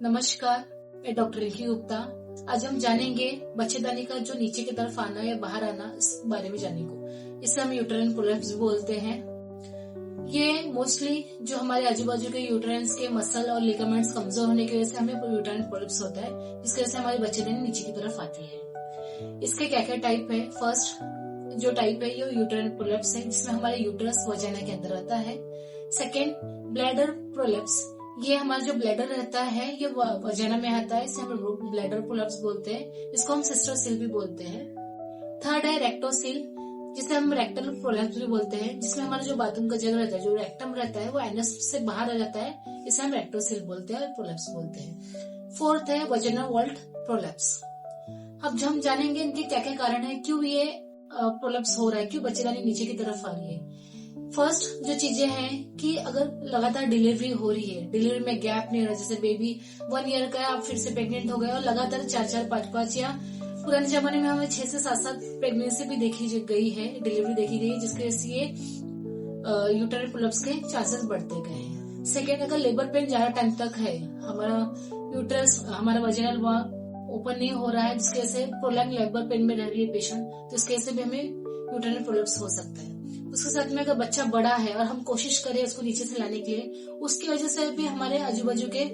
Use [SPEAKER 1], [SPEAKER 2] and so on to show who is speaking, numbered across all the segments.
[SPEAKER 1] नमस्कार, मैं डॉक्टर रिंकी गुप्ता। आज हम जानेंगे बच्चेदानी का जो नीचे की तरफ आना या बाहर आना, इस बारे में जाने को। इसे हम यूट्राइन प्रोलैप्स बोलते हैं। ये मोस्टली जो हमारे आजू बाजू के यूट्राइन्स के मसल और लिगामेंट्स कमजोर होने की वजह से हमें यूट्राइन प्रोलैप्स होता है, जिसकी वजह से हमारी बच्चेदानी नीचे की तरफ आती है। इसके क्या क्या टाइप है? फर्स्ट जो टाइप है ये यूट्राइन प्रोलैप्स है, जिसमें हमारे यूट्रस वजाइना के अंदर आता है। सेकेंड, ब्लैडर प्रोलैप्स, ये हमारा जो ब्लैडर रहता है ये वजाइना में आता है, इसे हम ब्लैडर प्रोलैप्स बोलते हैं। इसको हम सिस्टर सील भी बोलते हैं। थर्ड है रेक्टोसील, जिसे हम रेक्टल प्रोलैप्स भी बोलते हैं, जिसमें हमारा जो बाथरूम का जगह रहता है, जो रेक्टम रहता है, वो एनस से बाहर आ जाता है, इसे हम रेक्टोसील बोलते हैं और प्रोलैप्स बोलते हैं। फोर्थ है वजाइना वॉल्ट प्रोलैप्स। अब जो हम जानेंगे इनके क्या क्या कारण है, क्यों ये प्रोलैप्स हो रहा है, क्यों बच्चेदानी नीचे की तरफ आ रही है। फर्स्ट जो चीजें हैं कि अगर लगातार डिलीवरी हो रही है, डिलीवरी में गैप नहीं हो रहा, जैसे बेबी 1 ईयर का है, आप फिर से प्रेग्नेंट हो गए और लगातार 4-4, 5-5 या पुराने जमाने में हमें 6 से 7-7 प्रेगनेंसी भी देखी गई है, डिलीवरी देखी गई है, जिसकी वजह से ये यूट्राइन प्रोलैप्स के चांसेस बढ़ते गए हैं। सेकेंड, अगर लेबर पेन ज्यादा टाइम तक है, हमारा यूट्रस, हमारा वजाइनल ओपन नहीं हो रहा है, जिसकी वजह से प्रोलैंग लेबर पेन में रह रही है पेशेंट, तो इसकी वजह से भी हमें यूट्राइन प्रोलैप्स हो सकता है। उसके साथ में अगर बच्चा बड़ा है और हम कोशिश करें उसको नीचे से लाने के लिए, उसकी वजह से भी हमारे आजू बाजू के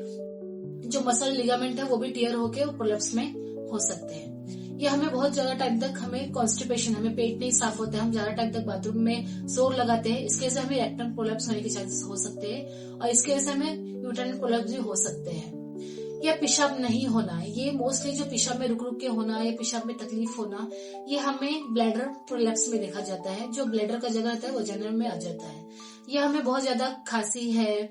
[SPEAKER 1] जो मसल लिगामेंट है वो भी टियर होके प्रोलैप्स में हो सकते हैं। ये हमें बहुत ज्यादा टाइम तक हमें कॉन्स्टिपेशन, हमें पेट नहीं साफ होता है, हम ज्यादा टाइम तक बाथरूम में जोर लगाते हैं, इसकी वजह से हमें रेक्टम प्रोलैप्स होने के चांसेस हो सकते हैं और इसकी वजह से हमें यूट्राइन प्रोलैप्स भी हो सकते हैं। या पेशाब नहीं होना, ये मोस्टली जो पेशाब में रुक रुक के होना या पेशाब में तकलीफ होना, ये हमें ब्लैडर प्रोलैप्स में देखा जाता है। जो ब्लैडर का जगह रहता है वजाइना में आ जाता है। ये हमें बहुत ज्यादा खांसी है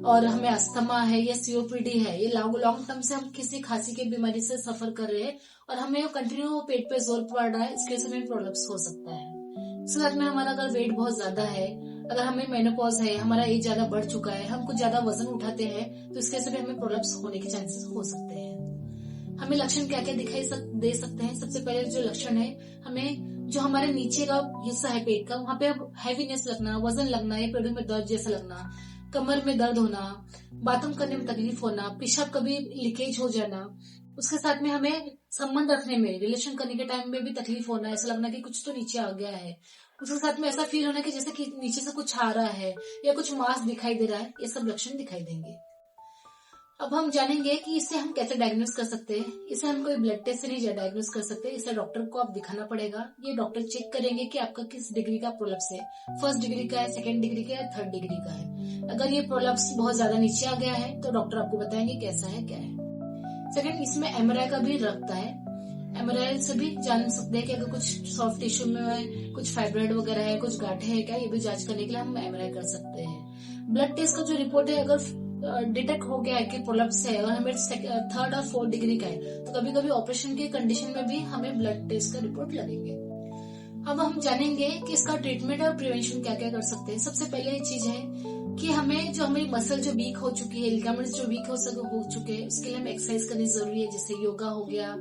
[SPEAKER 1] और हमें अस्थमा है या सीओपीडी है, ये लॉन्ग टर्म से हम किसी खांसी की बीमारी से सफर कर रहे हैं और हमें कंटिन्यू पेट पे जोर पड़ रहा है, इसके वजह से हमें प्रोलैप्स हो सकता है। इसके साथ में हमारा अगर वेट बहुत ज्यादा है, अगर हमें मेनोपॉज है, हमारा एज ज्यादा बढ़ चुका है, हम कुछ ज्यादा वजन उठाते हैं, तो इसके से भी हमें प्रोलैप्स होने के चांसेस हो सकते हैं। हमें लक्षण क्या क्या दिखाई दे सकते हैं? सबसे पहले जो लक्षण है, हमें जो हमारे नीचे का हिस्सा है पेट का, वहां पे हैवीनेस लगना, वजन लगना या पेड़ों में दर्द जैसा लगना, कमर में दर्द होना, बाथरूम करने में तकलीफ होना, पेशाब कभी लीकेज हो जाना। उसके साथ में हमें संबंध रखने में, रिलेशन करने के टाइम में भी तकलीफ होना, ऐसा लगना कि कुछ तो नीचे आ गया है। उसके साथ में ऐसा फील होना कि जैसे कि नीचे से कुछ आ रहा है या कुछ मांस दिखाई दे रहा है, ये सब लक्षण दिखाई देंगे। अब हम जानेंगे कि इसे हम कैसे डायग्नोस कर सकते हैं। इसे हम कोई ब्लड टेस्ट से नहीं डायग्नोस कर सकते, इसे डॉक्टर को आप दिखाना पड़ेगा। ये डॉक्टर चेक करेंगे कि आपका किस डिग्री का प्रोलैप्स है, फर्स्ट डिग्री का है, सेकेंड डिग्री का है, थर्ड डिग्री का है। अगर ये प्रोलैप्स बहुत ज्यादा नीचे आ गया है तो डॉक्टर आपको बताएंगे कैसा है क्या है। सेकेंड, इसमें एमआरआई का भी रखता है। एमआरआई से भी जान सकते हैं कि अगर कुछ सॉफ्ट टिश्यू में कुछ फाइब्रॉइड वगैरह है, कुछ गांठें है क्या, ये भी जांच करने के लिए हम एमआरआई कर सकते हैं। ब्लड टेस्ट का जो रिपोर्ट है, अगर डिटेक्ट हो गया है कि प्रोलैप्स है और हमें 3rd और 4th डिग्री का है, तो कभी कभी ऑपरेशन की कंडीशन में भी हमें ब्लड टेस्ट का रिपोर्ट लगेंगे। अब हम जानेंगे कि इसका ट्रीटमेंट और प्रिवेंशन क्या क्या कर सकते हैं। सबसे पहले चीज है कि हमें जो हमारी मसल जो वीक हो चुकी है, लिगामेंट्स जो वीक हो चुके हैं, उसके लिए हमें एक्सरसाइज करनी जरूरी है। जैसे योगा हो गया,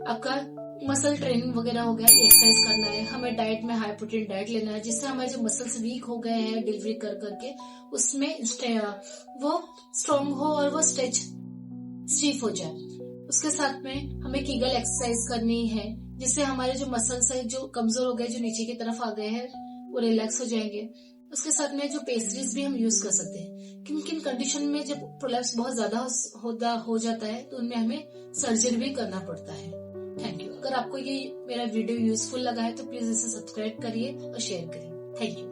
[SPEAKER 1] आपका मसल ट्रेनिंग वगैरह हो गया, एक्सरसाइज करना है। हमें डाइट में हाई प्रोटीन डाइट लेना है, जिससे हमारे जो मसल्स वीक हो गए हैं डिलीवरी कर करके, उसमें वो स्ट्रॉन्ग हो और वो स्टिफ हो जाए। उसके साथ में हमें कीगल एक्सरसाइज करनी है, जिससे हमारे जो मसल्स है जो कमजोर हो गए, जो नीचे की तरफ आ गए हैं, वो रिलैक्स हो जाएंगे। उसके साथ में जो पेस्ट्रीज भी हम यूज कर सकते हैं। किन किन कंडीशन में जब प्रोलैप्स बहुत ज्यादा हो जाता है तो उनमें हमें सर्जरी भी करना पड़ता है। Thank you. अगर आपको ये मेरा वीडियो यूजफुल लगा है तो प्लीज इसे सब्सक्राइब करिए और शेयर करिए। Thank you.